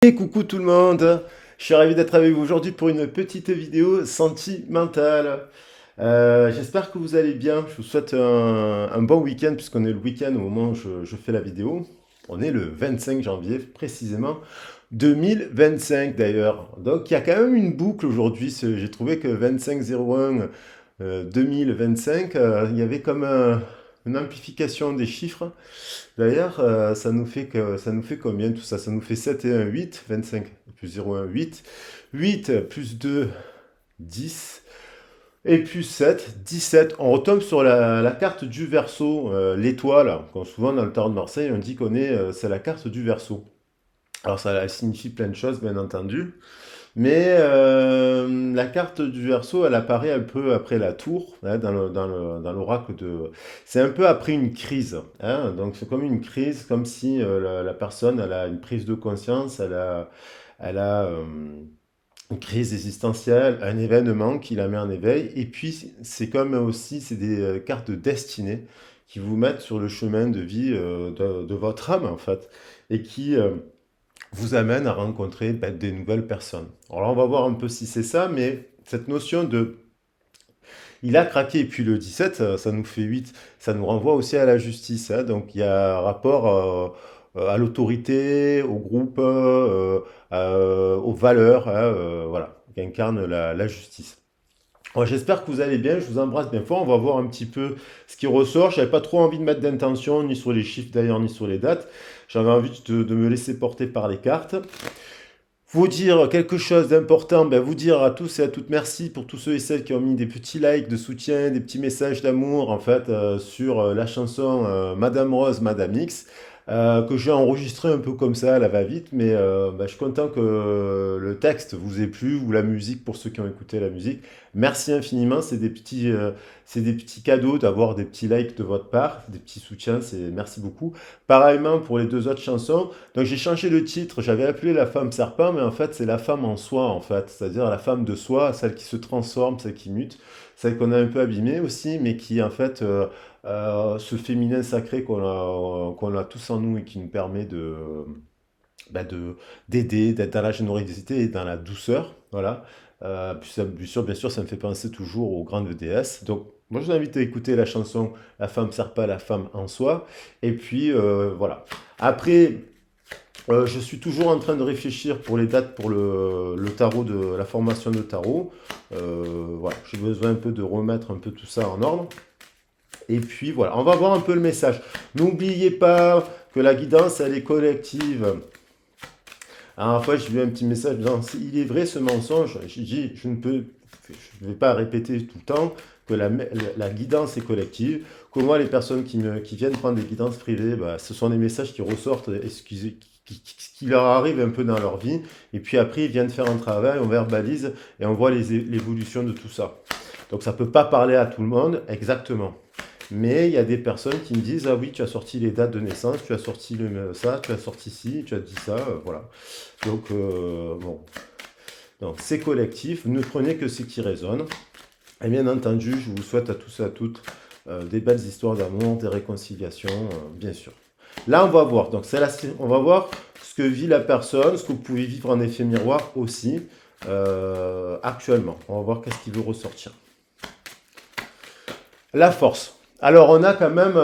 Et coucou tout le monde, je suis ravi d'être avec vous aujourd'hui pour une petite vidéo sentimentale. J'espère que vous allez bien, je vous souhaite un bon week-end puisqu'on est le week-end au moment où je fais la vidéo. On est le 25 janvier précisément, 2025 d'ailleurs. Donc il y a quand même une boucle aujourd'hui, j'ai trouvé que 25-01 2025, il y avait comme une amplification des chiffres. D'ailleurs, ça nous fait combien tout ça? Ça nous fait 7 et 1, 8, 25 plus 0, 1, 8. 8 plus 2, 10. Et plus 7, 17. On retombe sur la carte du Verseau, l'étoile. Comme souvent dans le tarot de Marseille, on dit c'est la carte du Verseau. Alors ça signifie plein de choses, bien entendu. Mais la carte du Verseau, elle apparaît un peu après la tour, hein, dans l'oracle de... C'est un peu après une crise, hein, donc c'est comme une crise, comme si la personne, elle a une prise de conscience, elle a une crise existentielle, un événement qui la met en éveil, et puis c'est comme aussi, c'est des cartes de destinée qui vous mettent sur le chemin de vie de votre âme, en fait, et qui vous amène à rencontrer des nouvelles personnes. Alors on va voir un peu si c'est ça, mais cette notion de il a craqué, et puis le 17, ça nous fait 8, ça nous renvoie aussi à la justice, hein. Donc il y a un rapport à l'autorité, au groupe, aux valeurs, hein, voilà, qui incarne la justice. Bon, j'espère que vous allez bien, je vous embrasse bien fort, on va voir un petit peu ce qui ressort. Je n'avais pas trop envie de mettre d'intention, ni sur les chiffres d'ailleurs, ni sur les dates. J'avais envie de me laisser porter par les cartes. Vous dire quelque chose d'important, ben vous dire à tous et à toutes merci pour tous ceux et celles qui ont mis des petits likes de soutien, des petits messages d'amour en fait sur la chanson Madame Rose, Madame X, que j'ai enregistré un peu comme ça à la va-vite, mais ben, je suis content que le texte vous ait plu ou la musique pour ceux qui ont écouté la musique. Merci infiniment, c'est des petits cadeaux d'avoir des petits likes de votre part, des petits soutiens, merci beaucoup. Pareillement pour les deux autres chansons. Donc j'ai changé le titre, j'avais appelé la femme serpent, mais en fait c'est la femme en soi en fait, c'est-à-dire la femme de soi, celle qui se transforme, celle qui mute, celle qu'on a un peu abîmée aussi, mais qui en fait ce féminin sacré qu'on a tous en nous et qui nous permet d'aider, d'être dans la générosité et dans la douceur, voilà. Bien sûr, ça me fait penser toujours aux grandes déesses. Donc moi je vous invite à écouter la chanson La femme serpent, la femme en soi, et puis voilà. Après, je suis toujours en train de réfléchir pour les dates pour le tarot de la formation de tarot. Voilà, j'ai besoin un peu de remettre un peu tout ça en ordre. Et puis voilà, on va voir un peu le message. N'oubliez pas que la guidance, elle est collective. Alors, fois, j'ai vu un petit message disant, il est vrai ce mensonge. J'ai dit, je ne vais pas répéter tout le temps que la guidance est collective. Que moi, les personnes qui viennent prendre des guidances privées, bah, ce sont des messages qui ressortent, qui leur arrivent un peu dans leur vie. Et puis après, ils viennent faire un travail, on verbalise et on voit l'évolution de tout ça. Donc ça ne peut pas parler à tout le monde, exactement. Mais il y a des personnes qui me disent, ah oui, tu as sorti les dates de naissance, tu as sorti ça, tu as sorti ci, tu as dit ça, voilà. Donc, bon, donc c'est collectif, ne prenez que ce qui résonne. Et bien entendu, je vous souhaite à tous et à toutes des belles histoires d'amour, des réconciliations, bien sûr. Là, on va voir. Donc, on va voir ce que vit la personne, ce que vous pouvez vivre en effet miroir aussi actuellement. On va voir qu'est-ce qui veut ressortir. La force. Alors, on a quand même,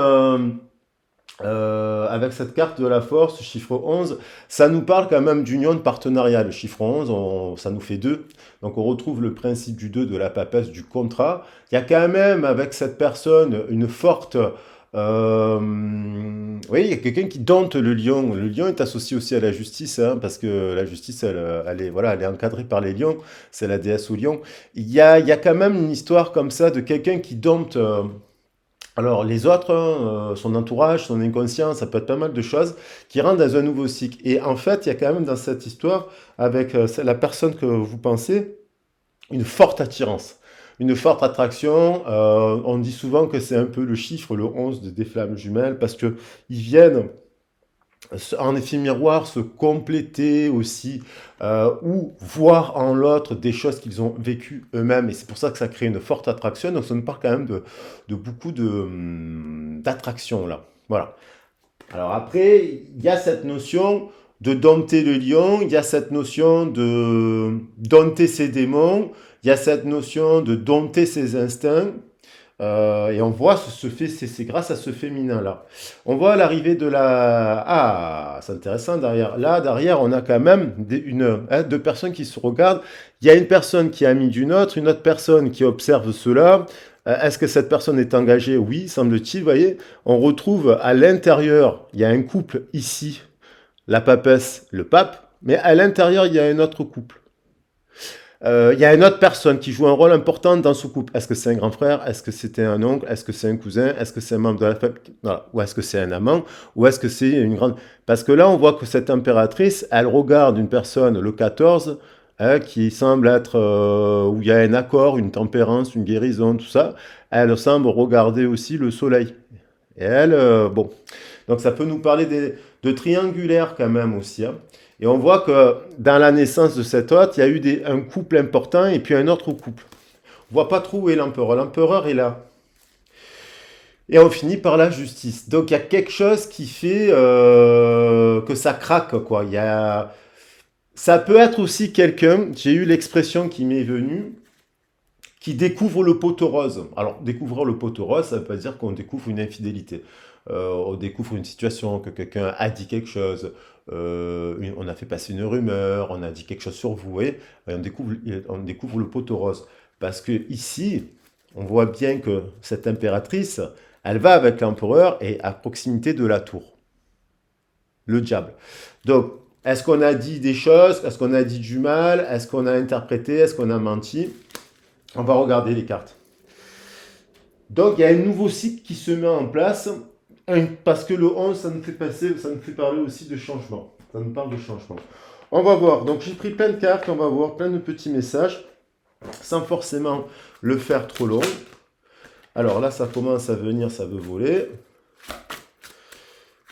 avec cette carte de la force, chiffre 11, ça nous parle quand même d'union de partenariat. Le chiffre 11, ça nous fait 2. Donc, on retrouve le principe du 2 de la papesse, du contrat. Il y a quand même, avec cette personne, une forte... oui, il y a quelqu'un qui dompte le lion. Le lion est associé aussi à la justice, hein, parce que la justice, voilà, elle est encadrée par les lions. C'est la déesse au lion. Il y a quand même une histoire comme ça de quelqu'un qui dompte alors les autres, hein, son entourage, son inconscient, ça peut être pas mal de choses qui rentrent dans un nouveau cycle. Et en fait, il y a quand même dans cette histoire, avec la personne que vous pensez, une forte attirance, une forte attraction. On dit souvent que c'est un peu le chiffre, le 11 des flammes jumelles, parce que ils viennent en effet miroir, se compléter aussi, ou voir en l'autre des choses qu'ils ont vécues eux-mêmes. Et c'est pour ça que ça crée une forte attraction. Donc ça nous parle quand même de beaucoup d'attraction là. Voilà. Alors après, il y a cette notion de dompter le lion, il y a cette notion de dompter ses démons, il y a cette notion de dompter ses instincts. Et on voit, c'est grâce à ce féminin-là. On voit l'arrivée de la... Ah, c'est intéressant derrière. Là, derrière, on a quand même deux personnes qui se regardent. Il y a une personne qui est amie d'une autre, une autre personne qui observe cela. Est-ce que cette personne est engagée? Oui, semble-t-il. Vous voyez, on retrouve à l'intérieur, il y a un couple ici, la papesse, le pape, mais à l'intérieur, il y a un autre couple. Il y a une autre personne qui joue un rôle important dans ce couple. Est-ce que c'est un grand frère? Est-ce que c'était un oncle? Est-ce que c'est un cousin? Est-ce que c'est un membre de la famille? Voilà. Ou est-ce que c'est un amant? Ou est-ce que c'est une grande... Parce que là, on voit que cette impératrice, elle regarde une personne, le 14, qui semble être... où il y a un accord, une tempérance, une guérison, tout ça. Elle semble regarder aussi le soleil. Et elle, bon... Donc ça peut nous parler de triangulaire quand même aussi, hein. Et on voit que dans la naissance de cet hôte, il y a eu un couple important et puis un autre couple. On voit pas trop où est l'empereur. L'empereur est là. Et on finit par la justice. Donc il y a quelque chose qui fait que ça craque, quoi. Ça peut être aussi quelqu'un, j'ai eu l'expression qui m'est venue, qui découvre le poteau rose. Alors, découvrir le poteau rose, ça ne veut pas dire qu'on découvre une infidélité. On découvre une situation, que quelqu'un a dit quelque chose, on a fait passer une rumeur, on a dit quelque chose sur vous, vous voyez, et on découvre le poteau rose. Parce que ici, on voit bien que cette impératrice, elle va avec l'empereur et à proximité de la tour. Le diable. Donc, est-ce qu'on a dit des choses? Est-ce qu'on a dit du mal? Est-ce qu'on a interprété? Est-ce qu'on a menti? On va regarder les cartes. Donc, il y a un nouveau cycle qui se met en place, parce que le 11, ça nous fait parler aussi de changement. Ça nous parle de changement. On va voir. Donc, j'ai pris plein de cartes, on va voir plein de petits messages, sans forcément le faire trop long. Alors là, ça commence à venir, ça veut voler.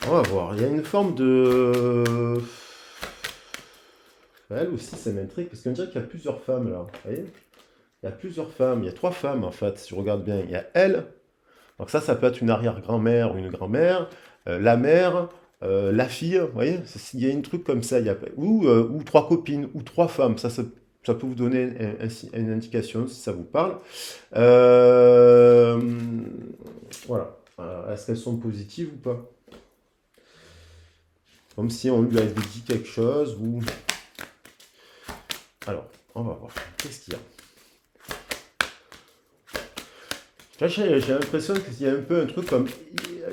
On va voir. Il y a une forme de... Elle aussi, ça m'intrigue, parce qu'on dirait qu'il y a plusieurs femmes, là. Vous voyez ? Il y a plusieurs femmes, il y a 3 femmes en fait, si je regarde bien. Il y a elle, donc ça peut être une arrière-grand-mère ou une grand-mère, la mère, la fille, vous voyez, il y a un truc comme ça, ou 3 copines, ou 3 femmes, ça peut vous donner une indication si ça vous parle. Voilà, est-ce qu'elles sont positives ou pas? Comme si on lui avait dit quelque chose, ou... Alors, on va voir, qu'est-ce qu'il y a? J'ai l'impression qu'il y a un peu un truc comme...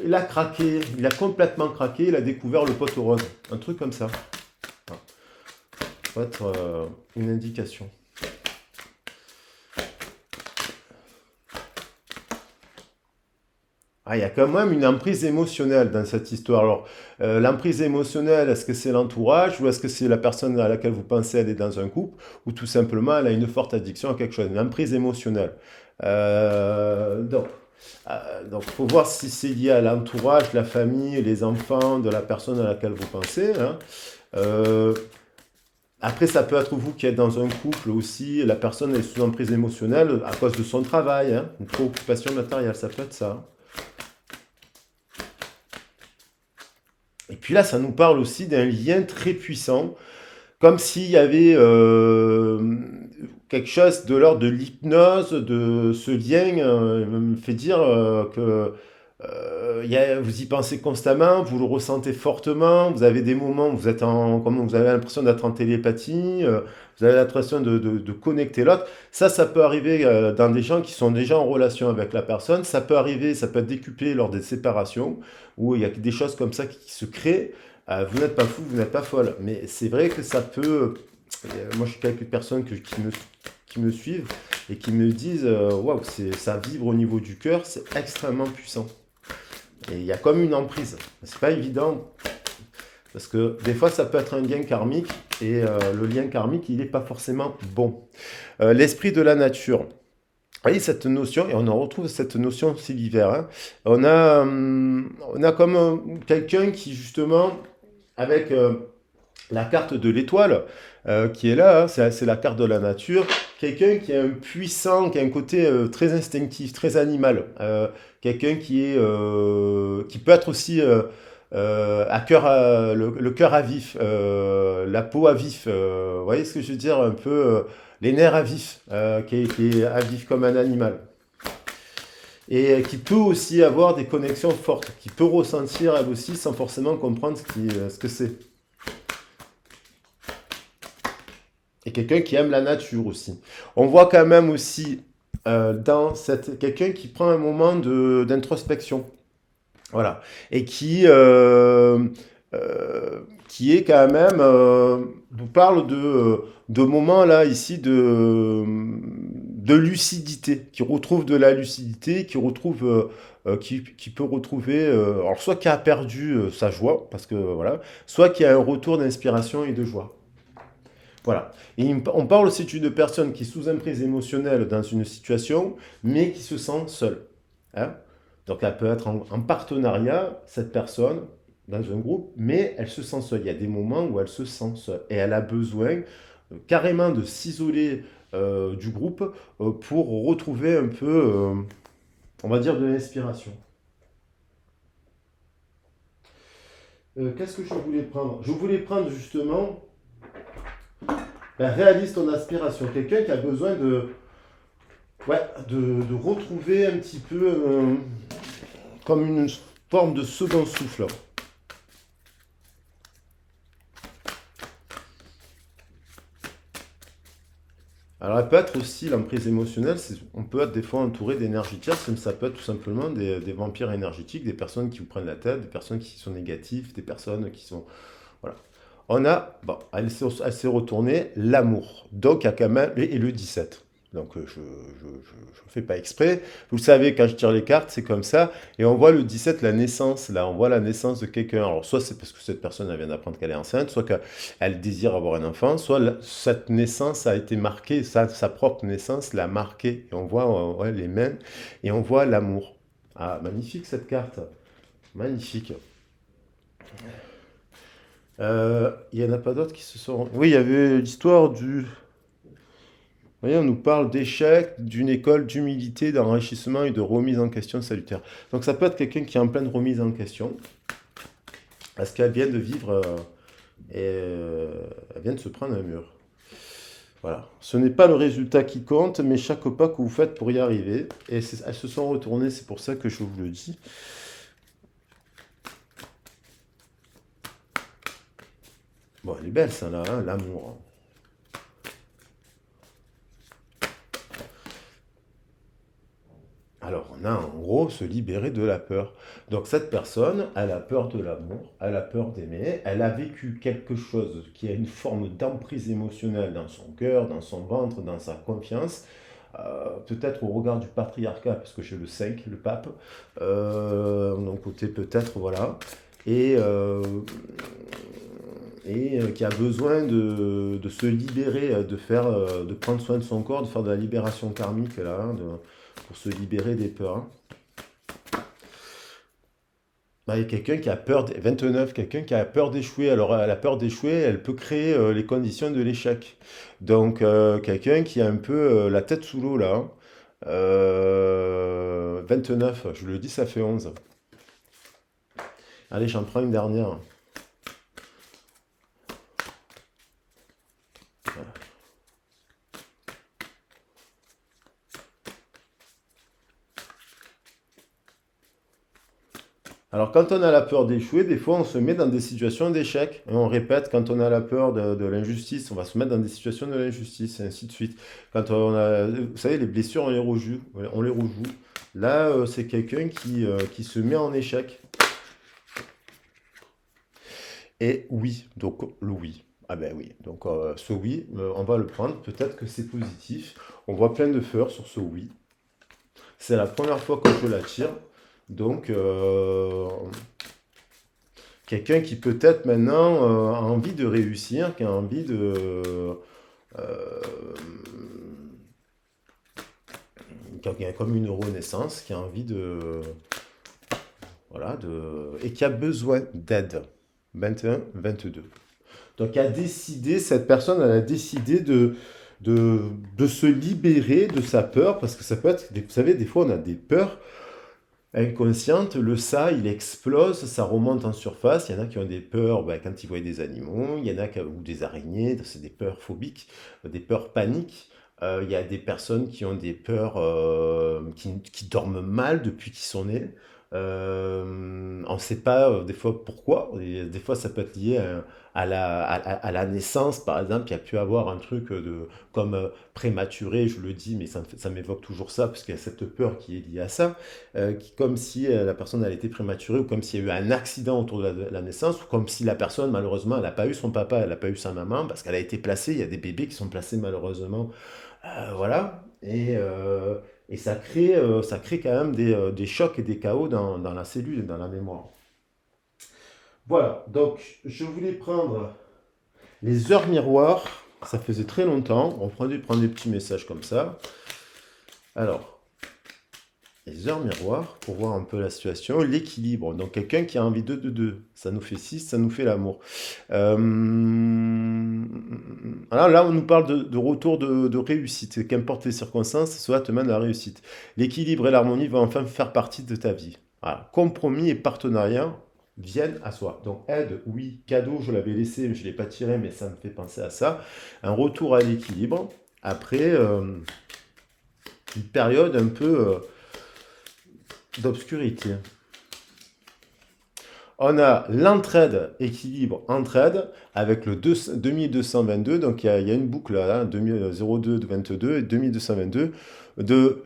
Il a craqué, il a complètement craqué, il a découvert le poteau rose. Un truc comme ça. Ça peut être une indication. Ah, il y a quand même une emprise émotionnelle dans cette histoire. Alors, l'emprise émotionnelle, est-ce que c'est l'entourage ou est-ce que c'est la personne à laquelle vous pensez elle est dans un couple ou tout simplement elle a une forte addiction à quelque chose, une emprise émotionnelle. Donc, il faut voir si c'est lié à l'entourage, la famille, les enfants de la personne à laquelle vous pensez, hein. Après, ça peut être vous qui êtes dans un couple aussi, la personne est sous emprise émotionnelle à cause de son travail, hein, une préoccupation matérielle, ça peut être ça. Et puis là, ça nous parle aussi d'un lien très puissant, comme s'il y avait quelque chose de l'ordre de l'hypnose, de ce lien me fait dire que vous y pensez constamment, vous le ressentez fortement, vous avez des moments où vous avez l'impression d'être en télépathie, vous avez l'impression de connecter l'autre. Ça peut arriver dans des gens qui sont déjà en relation avec la personne, ça peut arriver, ça peut être décuplé lors des séparations, où il y a des choses comme ça qui se créent. Vous n'êtes pas fou, vous n'êtes pas folle, mais c'est vrai que ça peut... moi, je suis quelques personnes qui me suivent et qui me disent waouh, ça vibre au niveau du cœur, c'est extrêmement puissant. Et il y a comme une emprise. C'est pas évident parce que des fois, ça peut être un lien karmique et le lien karmique, il n'est pas forcément bon. L'esprit de la nature. Vous voyez cette notion, et on en retrouve cette notion aussi l'hiver, hein. On a comme quelqu'un qui justement, avec la carte de l'étoile qui est là, hein, c'est la carte de la nature, quelqu'un qui est un puissant, qui a un côté très instinctif, très animal, quelqu'un qui peut être aussi à cœur, le cœur à vif, la peau à vif, vous voyez ce que je veux dire? Un peu les nerfs à vif, qui est à vif comme un animal. Et qui peut aussi avoir des connexions fortes, qui peut ressentir elle aussi sans forcément comprendre ce que c'est. Et quelqu'un qui aime la nature aussi. On voit quand même aussi dans cette quelqu'un qui prend un moment d'introspection. Voilà. Et qui est quand même, vous parle de moments là, ici, de lucidité, qui retrouve de la lucidité, qui peut retrouver, alors soit qui a perdu sa joie, parce que voilà, soit qui a un retour d'inspiration et de joie. Voilà. Et on parle aussi d'une personne qui est sous emprise émotionnelle dans une situation, mais qui se sent seule. Hein. Donc elle peut être en partenariat, cette personne, dans un groupe, mais elle se sent seule. Il y a des moments où elle se sent seule. Et elle a besoin carrément de s'isoler du groupe pour retrouver un peu, on va dire, de l'inspiration. Qu'est-ce que je voulais prendre? Je voulais prendre justement, ben, réalise ton aspiration. Quelqu'un qui a besoin ouais, de retrouver un petit peu comme une forme de second souffle. Alors, elle peut être aussi l'emprise émotionnelle, on peut être des fois entouré d'énergie tierce, mais ça peut être tout simplement des vampires énergétiques, des personnes qui vous prennent la tête, des personnes qui sont négatives, des personnes qui sont... Voilà. On a, bon, elle s'est retournée, l'amour. Donc, il y a quand même, et le 17. Donc, je ne fais pas exprès. Vous le savez, quand je tire les cartes, c'est comme ça. Et on voit le 17, la naissance. Là, on voit la naissance de quelqu'un. Alors, soit c'est parce que cette personne, elle vient d'apprendre qu'elle est enceinte, soit qu'elle désire avoir un enfant, soit cette naissance a été marquée, sa propre naissance l'a marquée. Et on voit ouais, les mains et on voit l'amour. Ah, magnifique cette carte. Magnifique. Il n'y en a pas d'autres qui se sont... Oui, il y avait l'histoire du... Vous voyez, on nous parle d'échec, d'une école d'humilité, d'enrichissement et de remise en question salutaire. Donc ça peut être quelqu'un qui est en pleine remise en question, parce qu'elle vient de vivre elle vient de se prendre un mur. Voilà. Ce n'est pas le résultat qui compte, mais chaque pas que vous faites pour y arriver. Et elles se sont retournées, c'est pour ça que je vous le dis. Bon, elle est belle, ça, là, hein, l'amour. Alors, on a en gros se libérer de la peur. Donc, cette personne, elle a peur de l'amour, elle a peur d'aimer, elle a vécu quelque chose qui a une forme d'emprise émotionnelle dans son cœur, dans son ventre, dans sa confiance. Peut-être au regard du patriarcat, parce que j'ai le 5, le pape, donc côté peut-être, voilà, et, euh, qui a besoin de se libérer, de prendre soin de son corps, de faire de la libération karmique, là, hein, pour se libérer des peurs. Hein. Bah, il y a quelqu'un qui a peur, 29, quelqu'un qui a peur d'échouer. Alors, la peur d'échouer, elle peut créer les conditions de l'échec. Donc, quelqu'un qui a un peu la tête sous l'eau, là. Hein. 29, je le dis, ça fait 11. Allez, j'en prends une dernière. Alors, quand on a la peur d'échouer, des fois, on se met dans des situations d'échec. Et on répète, quand on a la peur de l'injustice, on va se mettre dans des situations de l'injustice, et ainsi de suite. Quand on a, vous savez, les blessures, on les rejoue. On les rejoue. Là, c'est quelqu'un qui se met en échec. Et oui, donc le oui. Ah ben oui, donc ce oui, on va le prendre. Peut-être que c'est positif. On voit plein de fleurs sur ce oui. C'est la première fois que je la tire. Donc, quelqu'un qui peut-être maintenant a envie de réussir, qui a envie euh, qui a comme une renaissance, qui a envie voilà, et qui a besoin d'aide. 21, 22. Donc, cette personne, elle a décidé de se libérer de sa peur, parce que ça peut être, vous savez, des fois on a des peurs inconsciente, le ça, il explose, ça remonte en surface. Il y en a qui ont des peurs quand ils voient des animaux, il y en a ou des araignées, c'est des peurs phobiques, des peurs paniques. Il y a des personnes qui ont des peurs, qui dorment mal depuis qu'ils sont nés. On ne sait pas des fois pourquoi. Et des fois, ça peut être lié à la naissance, par exemple. Il y a pu avoir un truc comme prématuré, je le dis, mais ça m'évoque toujours ça, parce qu'il y a cette peur qui est liée à ça, comme si la personne elle été prématurée, ou comme s'il y a eu un accident autour de la naissance, ou comme si la personne, malheureusement, elle n'a pas eu son papa, elle n'a pas eu sa maman, parce qu'elle a été placée. Il y a des bébés qui sont placés malheureusement, voilà. Et ça crée quand même des chocs et des chaos dans la cellule et dans la mémoire. Voilà, donc je voulais prendre les heures miroirs. Ça faisait très longtemps. On prend des petits messages comme ça. Alors, les heures miroirs, pour voir un peu la situation, l'équilibre. Donc, quelqu'un qui a envie de 2. Ça nous fait 6, ça nous fait l'amour. Euh, Alors là, on nous parle de retour de réussite. Qu'importe les circonstances, cela te mène à la réussite. L'équilibre et l'harmonie vont enfin faire partie de ta vie. Voilà. Compromis et partenariat viennent à soi. Donc, aide, oui. Cadeau, je l'avais laissé, mais je ne l'ai pas tiré, mais ça me fait penser à ça. Un retour à l'équilibre. Après, une période un peu d'obscurité. On a l'entraide, équilibre, entraide, avec le 2222, donc il y a une boucle là, 0222 et 2222, de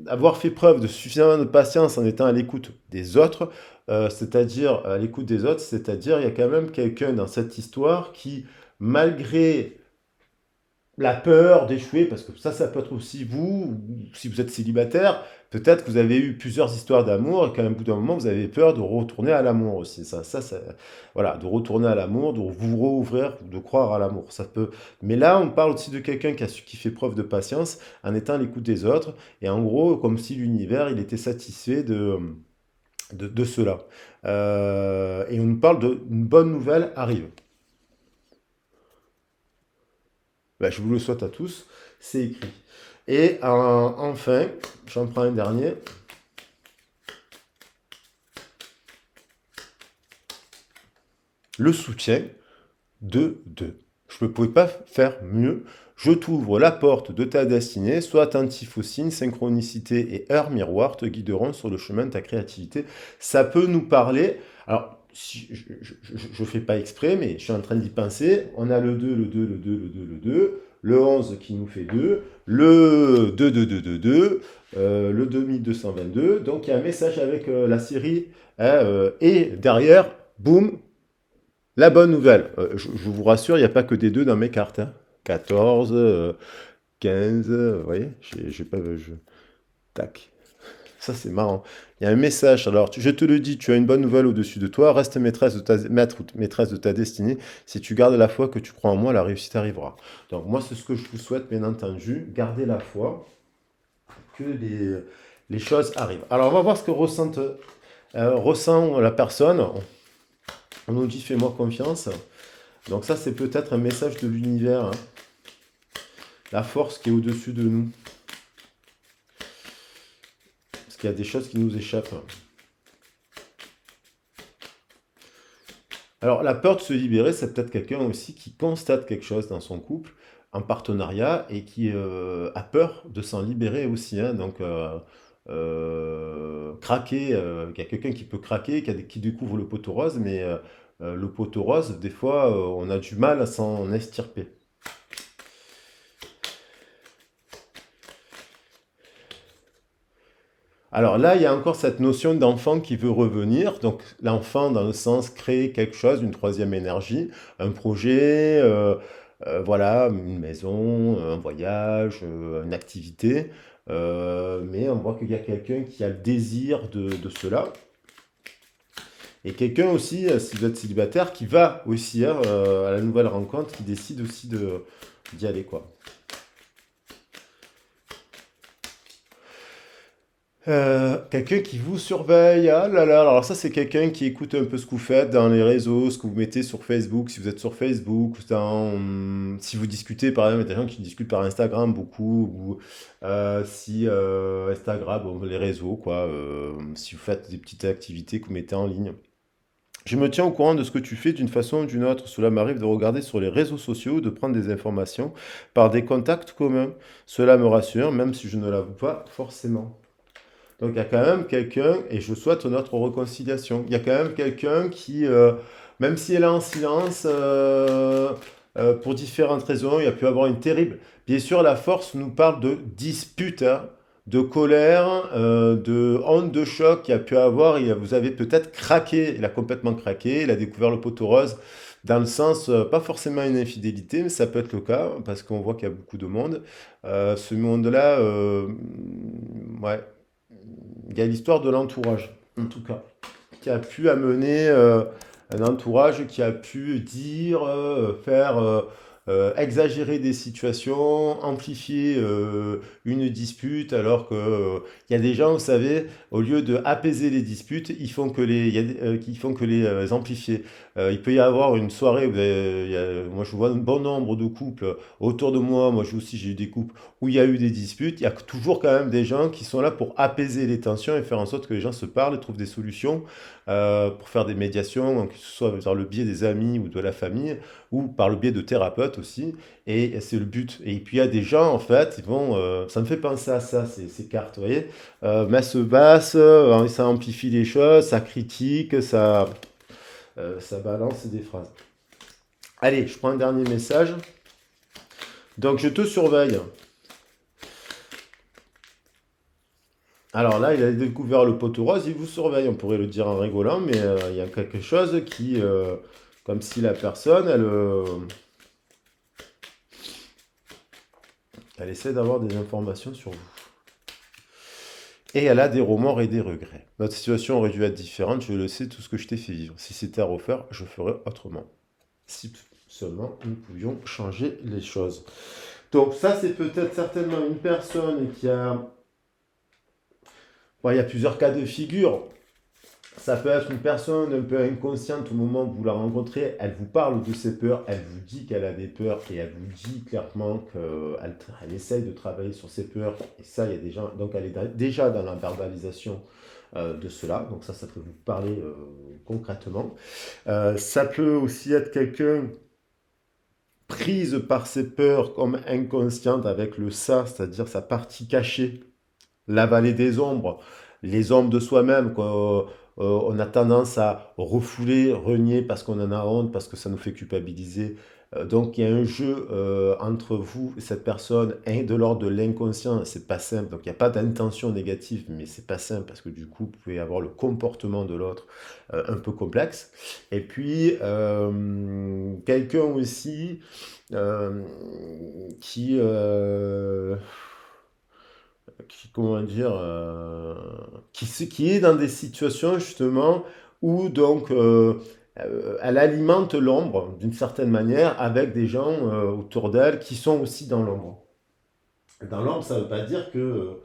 avoir fait preuve de suffisamment de patience en étant à l'écoute des autres, c'est-à-dire à l'écoute des autres, c'est-à-dire il y a quand même quelqu'un dans cette histoire qui, malgré la peur d'échouer, parce que ça peut être aussi vous, si vous êtes célibataire, peut-être que vous avez eu plusieurs histoires d'amour et qu'à un bout d'un moment, vous avez peur de retourner à l'amour aussi. Voilà, de retourner à l'amour, de vous rouvrir, de croire à l'amour. Ça peut. Mais là, on parle aussi de quelqu'un qui fait preuve de patience en étant à l'écoute des autres, et en gros, comme si l'univers, il était satisfait de cela. Et on nous parle d'une bonne nouvelle arrive. Ben, je vous le souhaite à tous, c'est écrit. Et enfin, j'en prends un dernier. Le soutien de deux. Je ne pouvais pas faire mieux. Je t'ouvre la porte de ta destinée, sois attentif aux signes, synchronicité et heures miroirs te guideront sur le chemin de ta créativité. Ça peut nous parler. Alors, si, je ne fais pas exprès, mais je suis en train d'y penser. On a le 2, le 2, le 2, le 2, le 2, le 11 qui nous fait 2, le 2, 2, 2, 2, 2, le 2222. Donc, il y a un message avec la série. Hein, et derrière, boum, la bonne nouvelle, je vous rassure, il n'y a pas que des 2 dans mes cartes, hein. 14, 15, vous voyez, j'ai pas... tac. Ça, c'est marrant. Il y a un message. Alors, je te le dis, tu as une bonne nouvelle au-dessus de toi. Reste maître ou maîtresse de ta destinée. Si tu gardes la foi, que tu crois en moi, la réussite arrivera. Donc, moi, c'est ce que je vous souhaite, bien entendu. Gardez la foi, que les choses arrivent. Alors, on va voir ce que ressent la personne. On nous dit fais-moi confiance. Donc ça, c'est peut-être un message de l'univers, hein. La force qui est au-dessus de nous. Parce qu'il y a des choses qui nous échappent. Alors, la peur de se libérer, c'est peut-être quelqu'un aussi qui constate quelque chose dans son couple, en partenariat, et qui a peur de s'en libérer aussi, hein. Donc, craquer, il y a quelqu'un qui peut craquer, qui découvre le pot rose, mais le pot rose, des fois, on a du mal à s'en extirper. Alors là, il y a encore cette notion d'enfant qui veut revenir. Donc l'enfant, dans le sens créer quelque chose, une troisième énergie, un projet, voilà, une maison, un voyage, une activité. Mais on voit qu'il y a quelqu'un qui a le désir de cela. Et quelqu'un aussi, si vous êtes célibataire, qui va aussi hein, à la nouvelle rencontre, qui décide aussi d'y aller, quoi. Quelqu'un qui vous surveille, ah là là, alors ça c'est quelqu'un qui écoute un peu ce que vous faites dans les réseaux, ce que vous mettez sur Facebook, si vous êtes sur Facebook, si vous discutez par exemple, il y a des gens qui discutent par Instagram beaucoup, ou si Instagram, bon, les réseaux quoi, si vous faites des petites activités que vous mettez en ligne. Je me tiens au courant de ce que tu fais d'une façon ou d'une autre. Cela m'arrive de regarder sur les réseaux sociaux, de prendre des informations par des contacts communs. Cela me rassure, même si je ne l'avoue pas forcément. Donc il y a quand même quelqu'un, et je souhaite notre réconciliation, il y a quand même quelqu'un qui, même si elle est en silence, pour différentes raisons, il y a pu avoir une terrible... Bien sûr, la force nous parle de dispute, hein, de colère, de honte, de choc qu'il y a pu avoir. Vous avez peut-être craqué, il a complètement craqué, il a découvert le pot rose, dans le sens, pas forcément une infidélité, mais ça peut être le cas, parce qu'on voit qu'il y a beaucoup de monde. Ce monde-là, ouais, il y a l'histoire de l'entourage, en tout cas, qui a pu amener un entourage qui a pu dire, faire exagérer des situations, amplifier une dispute, alors que il y a des gens, vous savez, au lieu de apaiser les disputes, ils font que les amplifier. Il peut y avoir une soirée, moi je vois un bon nombre de couples autour de moi, j'ai eu des couples où il y a eu des disputes, il y a toujours quand même des gens qui sont là pour apaiser les tensions et faire en sorte que les gens se parlent et trouvent des solutions pour faire des médiations, que ce soit par le biais des amis ou de la famille, ou par le biais de thérapeutes aussi, et c'est le but. Et puis il y a des gens, en fait, ça me fait penser à ça, ces cartes, vous voyez, messe basse, ça amplifie les choses, ça critique, ça balance des phrases. Allez, je prends un dernier message. Donc je te surveille. Alors là, il a découvert le pot rose, il vous surveille, on pourrait le dire en rigolant, mais il y a quelque chose qui, comme si la personne, elle essaie d'avoir des informations sur vous. Et elle a des remords et des regrets. Notre situation aurait dû être différente, je le sais, tout ce que je t'ai fait vivre. Si c'était à refaire, je ferais autrement. Si seulement nous pouvions changer les choses. Donc ça, c'est peut-être certainement une personne qui a... Bon, il y a plusieurs cas de figure. Ça peut être une personne un peu inconsciente au moment où vous la rencontrez, elle vous parle de ses peurs, elle vous dit qu'elle a des peurs et elle vous dit clairement qu'elle essaye de travailler sur ses peurs. Et ça, il y a des gens, donc elle est déjà dans la verbalisation de cela, donc ça peut vous parler concrètement. Ça peut aussi être quelqu'un prise par ses peurs comme inconsciente avec le ça, c'est-à-dire sa partie cachée, la vallée des ombres, les ombres de soi-même, on a tendance à refouler, renier parce qu'on en a honte, parce que ça nous fait culpabiliser. Donc il y a un jeu entre vous et cette personne, de l'ordre de l'inconscient, c'est pas simple. Donc il n'y a pas d'intention négative, mais c'est pas simple parce que du coup, vous pouvez avoir le comportement de l'autre un peu complexe. Et puis, quelqu'un aussi euh, qui, euh, comment dire, qui est dans des situations justement où donc elle alimente l'ombre d'une certaine manière avec des gens autour d'elle qui sont aussi dans l'ombre. Dans l'ombre, ça ne veut pas dire que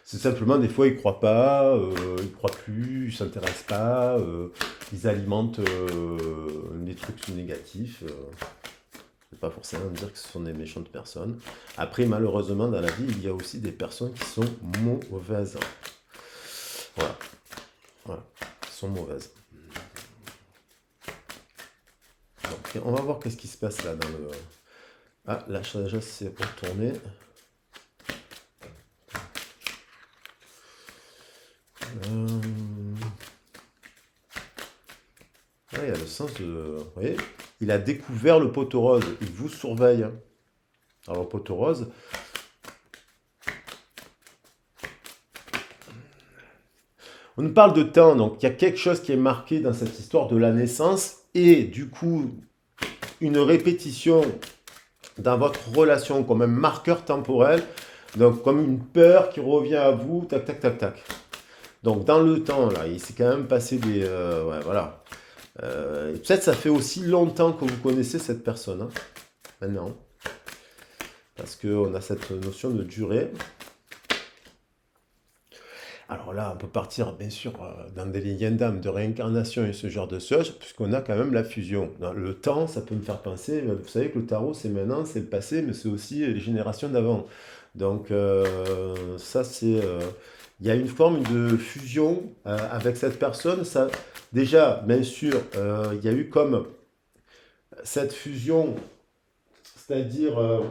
c'est simplement des fois ils croient pas, ils croient plus, ils s'intéressent pas, ils alimentent des trucs négatifs. C'est pas forcément dire que ce sont des méchantes personnes. Après, malheureusement, dans la vie, il y a aussi des personnes qui sont mauvaises. Voilà, voilà, qui sont mauvaises. Donc, on va voir qu'est-ce qui se passe là dans le... Ah, là, déjà, c'est retourné. Ah, il y a le sens de... Vous voyez, il a découvert le pot rose. Il vous surveille, hein. Alors, le pot rose, on nous parle de temps, donc il y a quelque chose qui est marqué dans cette histoire de la naissance et du coup une répétition dans votre relation comme un marqueur temporel, donc comme une peur qui revient à vous, tac tac tac tac. Donc dans le temps, là, il s'est quand même passé des... ouais, voilà. Peut-être ça fait aussi longtemps que vous connaissez cette personne, hein, maintenant, parce qu'on a cette notion de durée. Alors, là, on peut partir, bien sûr, dans des légendes de réincarnation et ce genre de choses, puisqu'on a quand même la fusion. Dans le temps, ça peut me faire penser, vous savez que le tarot, c'est maintenant, c'est le passé, mais c'est aussi les générations d'avant. Donc, ça, c'est... il y a une forme de fusion avec cette personne. Ça, déjà, bien sûr, il y a eu comme cette fusion, c'est-à-dire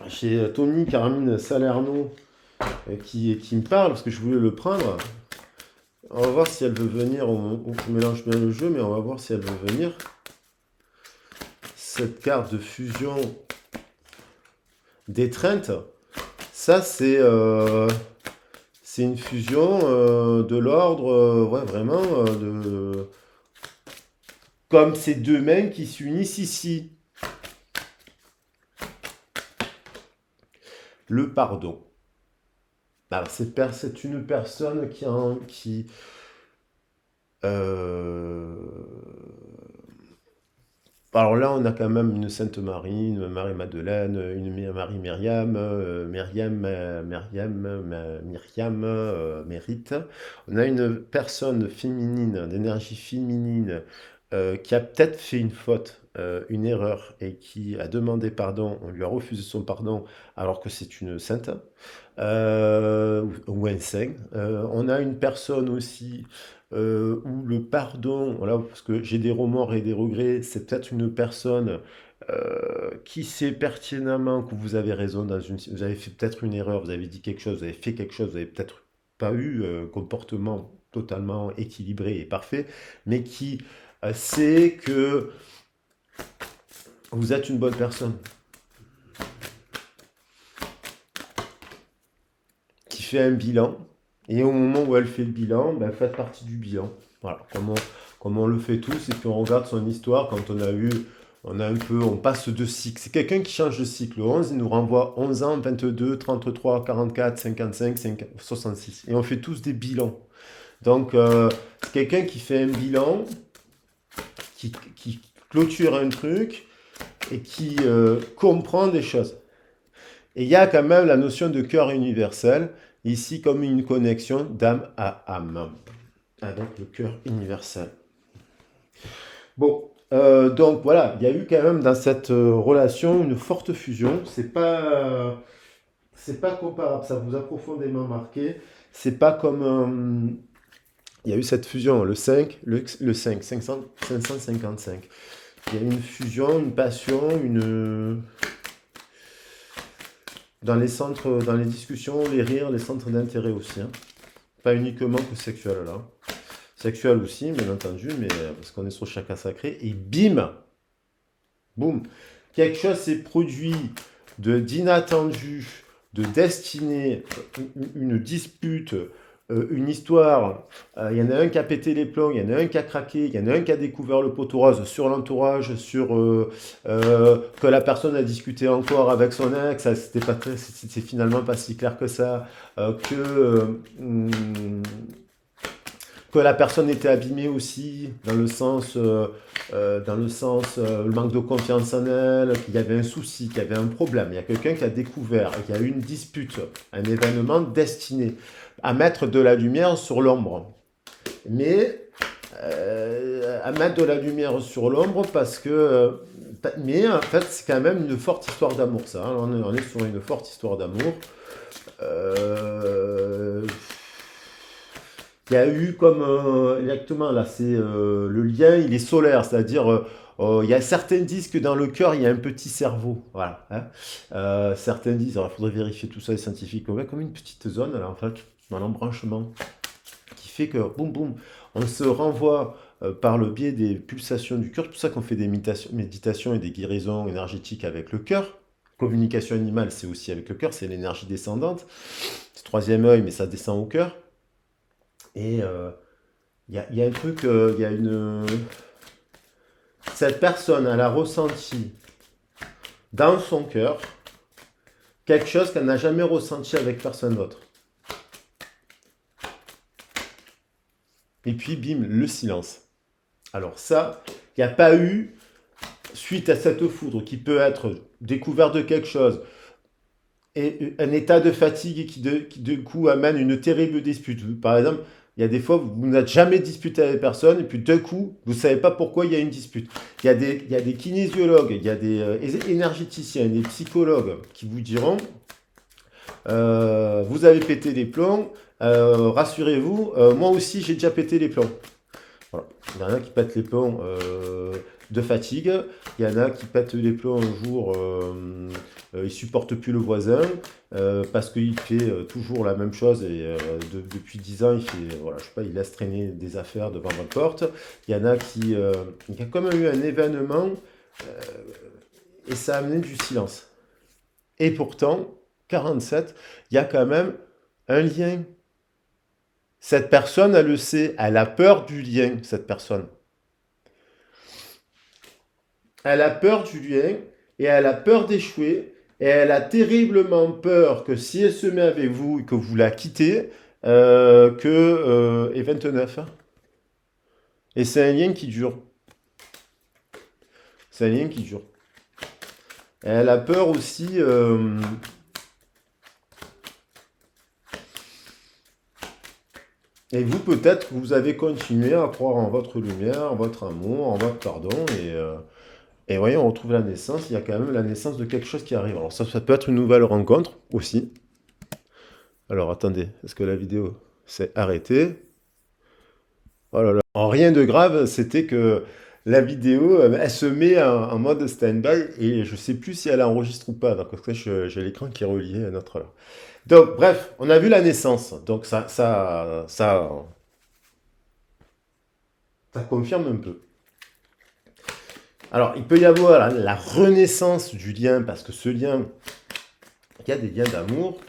chez Tony Carmine Salerno, qui me parle, parce que je voulais le prendre. On va voir si elle veut venir. On mélange bien le jeu, mais on va voir si elle veut venir. Cette carte de fusion d'étreinte, ça c'est une fusion de l'ordre, ouais, vraiment, comme ces deux mains qui s'unissent ici. Le pardon. Alors, c'est une personne qui euh, alors là, on a quand même une Sainte Marie, une Marie-Madeleine, une Marie-Myriam, Mérite. On a une personne féminine, d'énergie féminine, qui a peut-être fait une faute, une erreur, et qui a demandé pardon. On lui a refusé son pardon, alors que c'est une sainte, ou un saint. On a une personne aussi où le pardon, voilà, parce que j'ai des remords et des regrets, c'est peut-être une personne qui sait pertinemment que vous avez raison vous avez fait peut-être une erreur, vous avez dit quelque chose, vous avez fait quelque chose, vous avez peut-être pas eu un comportement totalement équilibré et parfait, mais qui sait que vous êtes une bonne personne, qui fait un bilan, et au moment où elle fait le bilan, ben, faites partie du bilan. Voilà, comme on le fait tous, et puis on regarde son histoire quand on passe de cycle. C'est quelqu'un qui change de cycle. Le 11, il nous renvoie 11 ans, 22, 33, 44, 55, 66. Et on fait tous des bilans. Donc, c'est quelqu'un qui fait un bilan, qui clôture un truc, et qui comprend des choses. Et il y a quand même la notion de cœur universel, ici comme une connexion d'âme à âme, avec le cœur universel. Bon, donc voilà, il y a eu quand même dans cette relation une forte fusion. C'est pas comparable, ça vous a profondément marqué. C'est pas comme il y a eu cette fusion, le 5, le 5, 555. Il y a une fusion, une passion, dans les centres, dans les discussions, les rires, les centres d'intérêt aussi, hein. Pas uniquement que sexuel là. Sexuel aussi, bien entendu, mais parce qu'on est sur chacun sacré. Et bim, boum, quelque chose s'est produit d'inattendu, de destiné, une dispute, une histoire. Il y en a un qui a pété les plombs, il y en a un qui a craqué, il y en a un qui a découvert le poteau rose sur l'entourage, que la personne a discuté encore avec son ex, c'était finalement pas si clair que ça, que la personne était abîmée aussi, le manque de confiance en elle, qu'il y avait un souci, qu'il y avait un problème. Il y a quelqu'un qui a découvert, qu'il y a eu une dispute, un événement destiné à mettre de la lumière sur l'ombre. Mais à mettre de la lumière sur l'ombre parce que... mais en fait, c'est quand même une forte histoire d'amour, ça, hein. On est sur une forte histoire d'amour. Il y a eu comme exactement là, c'est le lien, il est solaire, c'est-à-dire il y a certains disent que dans le cœur il y a un petit cerveau, voilà, hein. Certains disent, alors il faudrait vérifier tout ça les scientifiques, on voit comme une petite zone là en fait dans l'embranchement qui fait que boum boum, on se renvoie par le biais des pulsations du cœur. C'est pour ça qu'on fait des méditations et des guérisons énergétiques avec le cœur. Communication animale, c'est aussi avec le cœur, c'est l'énergie descendante. C'est le troisième œil, mais ça descend au cœur. Et il y a un truc, il y a une... Cette personne, elle a ressenti dans son cœur quelque chose qu'elle n'a jamais ressenti avec personne d'autre. Et puis, bim, le silence. Alors ça, il n'y a pas eu, suite à cette foudre qui peut être découverte de quelque chose, et un état de fatigue qui de coup amène une terrible dispute. Par exemple, il y a des fois, vous n'êtes jamais disputé avec personne, et puis d'un coup, vous ne savez pas pourquoi il y a une dispute. Il y a des kinésiologues, il y a des énergéticiens, des psychologues qui vous diront, vous avez pété les plombs, rassurez-vous, moi aussi j'ai déjà pété les plombs. Voilà. Il y en a qui pètent les plombs de fatigue. Il y en a qui pètent les plombs un jour, il supporte plus le voisin parce qu'il fait toujours la même chose et depuis 10 ans, il fait, voilà, je sais pas, il laisse traîner des affaires devant votre porte. Il y en a il y a quand même eu un événement euh, et ça a amené du silence. Et pourtant, 47, il y a quand même un lien. Cette personne, elle le sait, elle a peur du lien, cette personne. Elle a peur du lien et elle a peur d'échouer et elle a terriblement peur que si elle se met avec vous et que vous la quittez, et 29. Hein. Et c'est un lien qui dure. C'est un lien qui dure. Et elle a peur aussi. Et vous, peut-être que vous avez continué à croire en votre lumière, en votre amour, en votre pardon. Et voyez, on retrouve la naissance. Il y a quand même la naissance de quelque chose qui arrive. Alors ça peut être une nouvelle rencontre aussi. Alors attendez, est-ce que la vidéo s'est arrêtée? Oh là là. En rien de grave, c'était que la vidéo, elle se met en mode stand-by et je sais plus si elle enregistre ou pas. Donc là, j'ai l'écran qui est relié à notre là. Donc bref, on a vu la naissance. Donc ça confirme un peu. Alors, il peut y avoir la renaissance du lien, parce que ce lien, il y a des liens d'amour,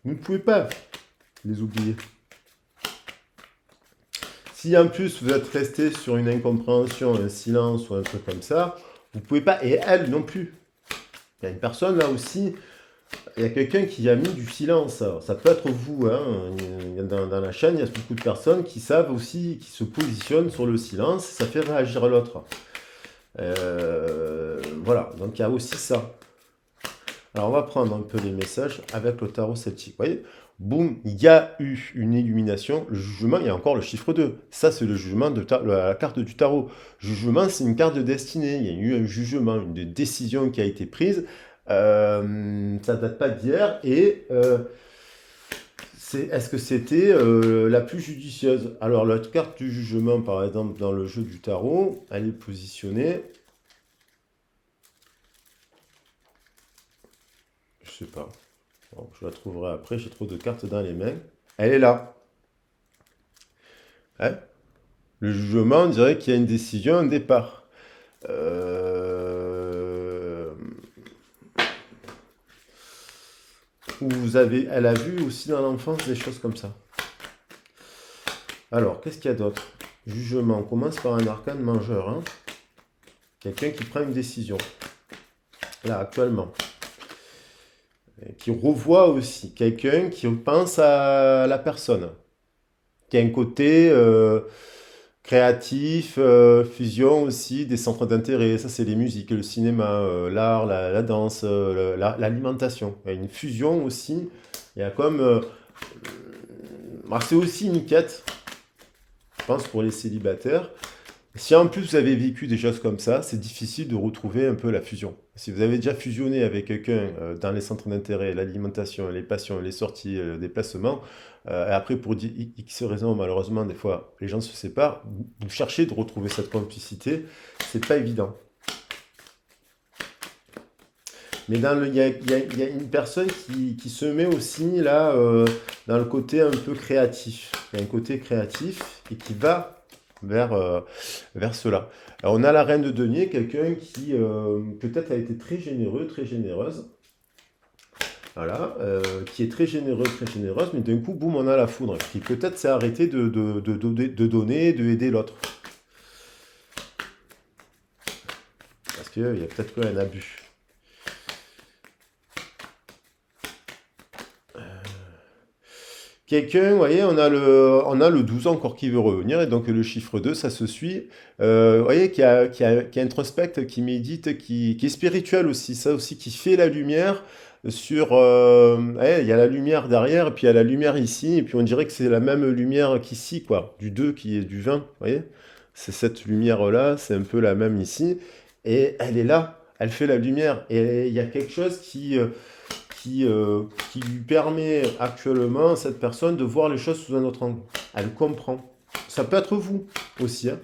vous ne pouvez pas les oublier. Si en plus vous êtes resté sur une incompréhension, un silence ou un truc comme ça, vous ne pouvez pas, et elle non plus. Il y a une personne là aussi, il y a quelqu'un qui a mis du silence. Alors, ça peut être vous, hein. Dans la chaîne, il y a beaucoup de personnes qui savent aussi, qui se positionnent sur le silence, ça fait réagir l'autre. Voilà, donc il y a aussi ça. Alors on va prendre un peu les messages avec le tarot celtique. Vous voyez, boum, il y a eu une illumination. Le jugement, il y a encore le chiffre 2. Ça, c'est le jugement de la carte du tarot. Jugement, c'est une carte de destinée. Il y a eu un jugement, une décision qui a été prise. Ça ne date pas d'hier. Et est-ce que c'était la plus judicieuse? Alors la carte du jugement, par exemple, dans le jeu du tarot, elle est positionnée. Je sais pas. Bon, je la trouverai après, j'ai trop de cartes dans les mains. Elle est là. Hein. Le jugement, on dirait qu'il y a une décision, un départ. Elle a vu aussi dans l'enfance des choses comme ça. Alors, qu'est-ce qu'il y a d'autre? Jugement, on commence par un arcane majeur. Hein. Quelqu'un qui prend une décision. Là, actuellement. Et qui revoit aussi. Quelqu'un qui pense à la personne. Qui a un côté créatif, fusion aussi des centres d'intérêt. Ça, c'est les musiques, le cinéma, l'art, la danse, l'alimentation. Il y a une fusion aussi. Il y a comme... c'est aussi une quête, je pense, pour les célibataires. Si en plus vous avez vécu des choses comme ça, c'est difficile de retrouver un peu la fusion. Si vous avez déjà fusionné avec quelqu'un dans les centres d'intérêt, l'alimentation, les passions, les sorties, les déplacements, et après pour X raisons, malheureusement, des fois les gens se séparent, vous cherchez de retrouver cette complicité, c'est pas évident. Mais il y a une personne qui se met aussi là dans le côté un peu créatif. Il y a un côté créatif et qui va vers cela. Alors, on a la reine de denier, quelqu'un qui peut-être a été très généreux, très généreuse. Voilà, qui est très généreux, très généreuse, mais d'un coup, boum, on a la foudre, qui peut-être s'est arrêté de donner, de aider l'autre. Parce qu'il y a peut-être un abus. Quelqu'un, vous voyez, on a le 12 encore qui veut revenir, et donc le chiffre 2 ça se suit. Vous voyez, qui introspecte, qui médite, qui est spirituel aussi, ça aussi, qui fait la lumière sur... ouais, il y a la lumière derrière, et puis il y a la lumière ici, et puis on dirait que c'est la même lumière qu'ici, quoi, du 2 qui est du 20, vous voyez? C'est cette lumière-là, c'est un peu la même ici, et elle est là, elle fait la lumière, et il y a quelque chose qui lui permet actuellement à cette personne de voir les choses sous un autre angle. Elle comprend. Ça peut être vous aussi, hein.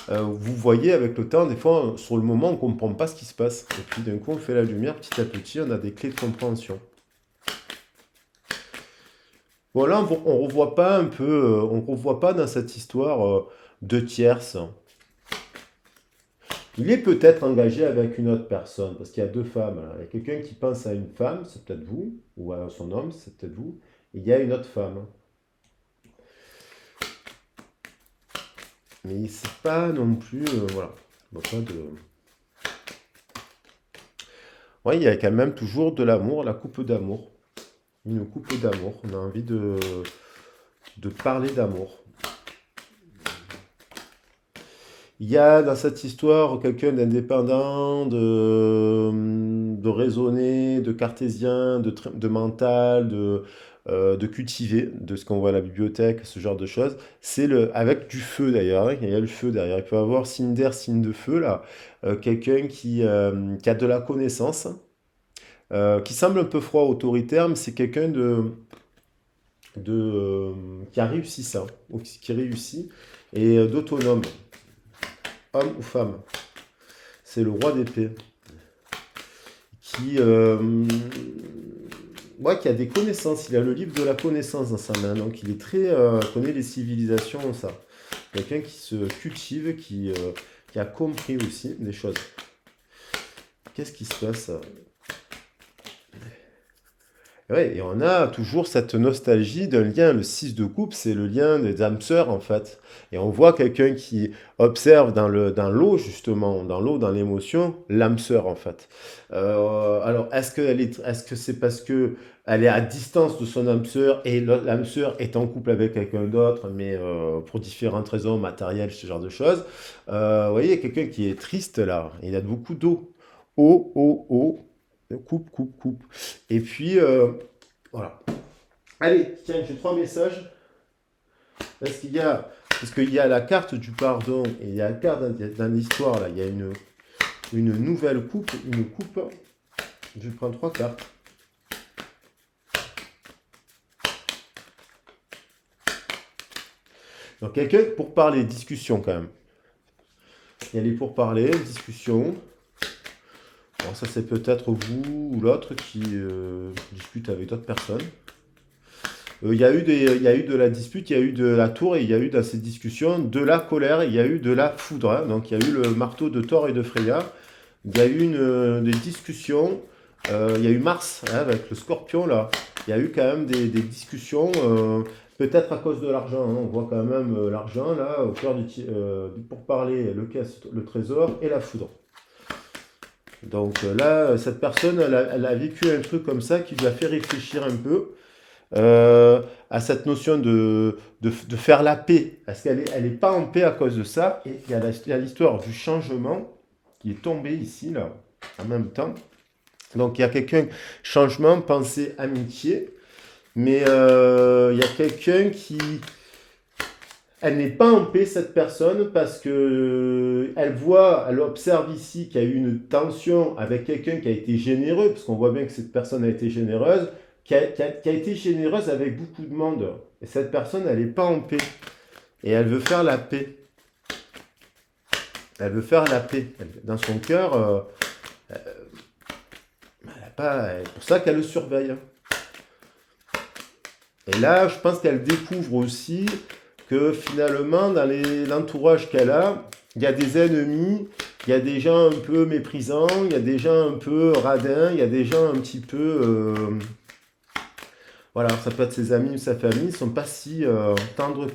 Vous voyez avec le temps, des fois, sur le moment, on ne comprend pas ce qui se passe. Et puis d'un coup, on fait la lumière, petit à petit, on a des clés de compréhension. Bon, là, on revoit pas un peu, on revoit pas dans cette histoire de tierces. Il est peut-être engagé avec une autre personne, parce qu'il y a deux femmes, hein. Il y a quelqu'un qui pense à une femme, c'est peut-être vous, ou à son homme, c'est peut-être vous, et il y a une autre femme. Mais c'est pas non plus, voilà, on voit pas de... Ouais, il y a quand même toujours de l'amour, la coupe d'amour. Une coupe d'amour, on a envie de parler d'amour. Il y a dans cette histoire quelqu'un d'indépendant, de raisonné, de cartésien, de mental, de cultivé, de ce qu'on voit à la bibliothèque, ce genre de choses. C'est avec du feu d'ailleurs, hein, il y a le feu derrière. Il peut y avoir signe d'air, signe de feu là. Quelqu'un qui a de la connaissance, qui semble un peu froid, autoritaire, mais c'est quelqu'un qui a réussi ça, ou qui réussit, et d'autonome, homme ou femme. C'est le roi d'épée, qui, ouais, qui a des connaissances. Il a le livre de la connaissance dans sa main, donc il est très, connaît les civilisations, ça. Quelqu'un qui se cultive, qui a compris aussi des choses. Qu'est-ce qui se passe? Ouais, et on a toujours cette nostalgie d'un lien. Le 6 de coupe, c'est le lien des âmes sœurs, en fait. Et on voit quelqu'un qui observe dans l'eau, justement, dans l'eau, dans l'émotion, l'âme sœur, en fait. Alors, est-ce que c'est parce que elle est à distance de son âme sœur et l'âme sœur est en couple avec quelqu'un d'autre, mais pour différentes raisons matérielles, ce genre de choses. Vous voyez, il y a quelqu'un qui est triste, là. Il a beaucoup d'eau. Eau, eau, eau. Coupe, coupe, coupe. Et puis, voilà. Allez, tiens, j'ai trois messages. Parce qu'il y a la carte du pardon et il y a la carte dans l'histoire, là. Il y a une nouvelle coupe, une coupe. Je prends trois cartes. Donc, quelqu'un pour parler, discussion quand même. Il y a les pourparlers, discussion. Bon, ça, c'est peut-être vous ou l'autre qui discute avec d'autres personnes. Il y a eu il y a eu de la dispute, il y a eu de la tour et il y a eu dans ces discussions de la colère, il y a eu de la foudre, hein. Donc il y a eu le marteau de Thor et de Freya. Il y a eu des discussions. Il y a eu Mars, hein, avec le scorpion là. Il y a eu quand même des discussions, peut-être à cause de l'argent, hein. On voit quand même l'argent là, au cœur du pourparler, le trésor et la foudre. Donc là, cette personne, elle a vécu un truc comme ça qui lui a fait réfléchir un peu à cette notion de faire la paix. Parce qu'elle est pas en paix à cause de ça. Et il y a l'histoire du changement qui est tombé ici, là, en même temps. Donc il y a quelqu'un, changement, pensée, amitié. Mais il y a quelqu'un qui... Elle n'est pas en paix, cette personne, parce que elle observe ici qu'il y a eu une tension avec quelqu'un qui a été généreux, parce qu'on voit bien que cette personne a été généreuse, qui a été généreuse avec beaucoup de monde. Et cette personne, elle n'est pas en paix. Et elle veut faire la paix. Elle veut faire la paix. Dans son cœur, c'est pour ça qu'elle le surveille. Et là, je pense qu'elle découvre aussi que finalement, dans l'entourage qu'elle a, il y a des ennemis, il y a des gens un peu méprisants, il y a des gens un peu radins, il y a des gens un petit peu... voilà, ça peut être ses amis ou sa famille, ils ne sont pas si tendres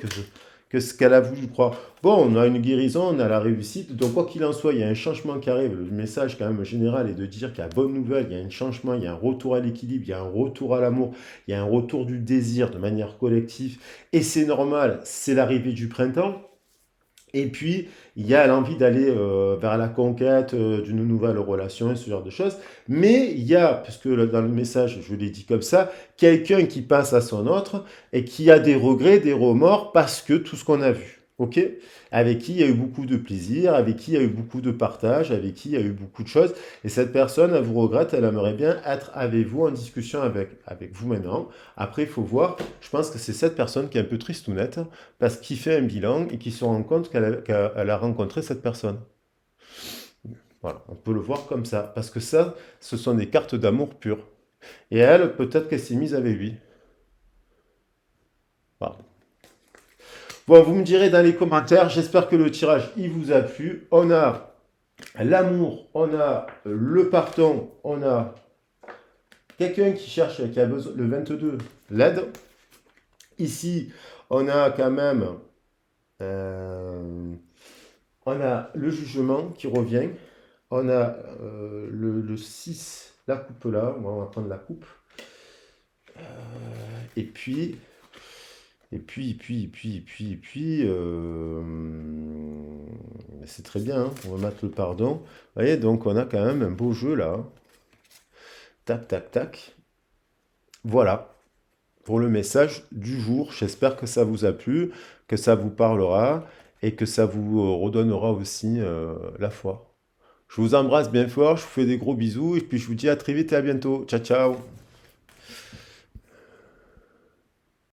que ce qu'elle a voulu croire. Bon, on a une guérison, on a la réussite, donc quoi qu'il en soit, il y a un changement qui arrive. Le message quand même général est de dire qu'il y a bonne nouvelle, il y a un changement, il y a un retour à l'équilibre, il y a un retour à l'amour, il y a un retour du désir de manière collective, et c'est normal, c'est l'arrivée du printemps. Et puis, il y a l'envie d'aller vers la conquête d'une nouvelle relation et ce genre de choses. Mais il y a, puisque dans le message, je l'ai dit comme ça, quelqu'un qui passe à son autre et qui a des regrets, des remords parce que tout ce qu'on a vu. Ok? Avec qui il y a eu beaucoup de plaisir, avec qui il y a eu beaucoup de partage, avec qui il y a eu beaucoup de choses. Et cette personne, elle vous regrette, elle aimerait bien être avec vous en discussion avec vous maintenant. Après, il faut voir, je pense que c'est cette personne qui est un peu triste ou nette parce qu'il fait un bilan et qu'il se rend compte qu'elle a rencontré cette personne. Voilà, on peut le voir comme ça, parce que ça, ce sont des cartes d'amour pur. Et elle, peut-être qu'elle s'est mise avec lui. Voilà. Bon, vous me direz dans les commentaires, j'espère que le tirage, il vous a plu. On a l'amour, on a le pardon, on a quelqu'un qui cherche, qui a besoin, le 22, l'aide. Ici, on a quand même, euh, on a le jugement qui revient. On a le 6, la coupe là, on va prendre la coupe. Et puis, c'est très bien, hein, on va mettre le pardon. Vous voyez, donc on a quand même un beau jeu là. Tac, tac, tac. Voilà, pour le message du jour. J'espère que ça vous a plu, que ça vous parlera et que ça vous redonnera aussi la foi. Je vous embrasse bien fort, je vous fais des gros bisous et puis je vous dis à très vite et à bientôt. Ciao, ciao.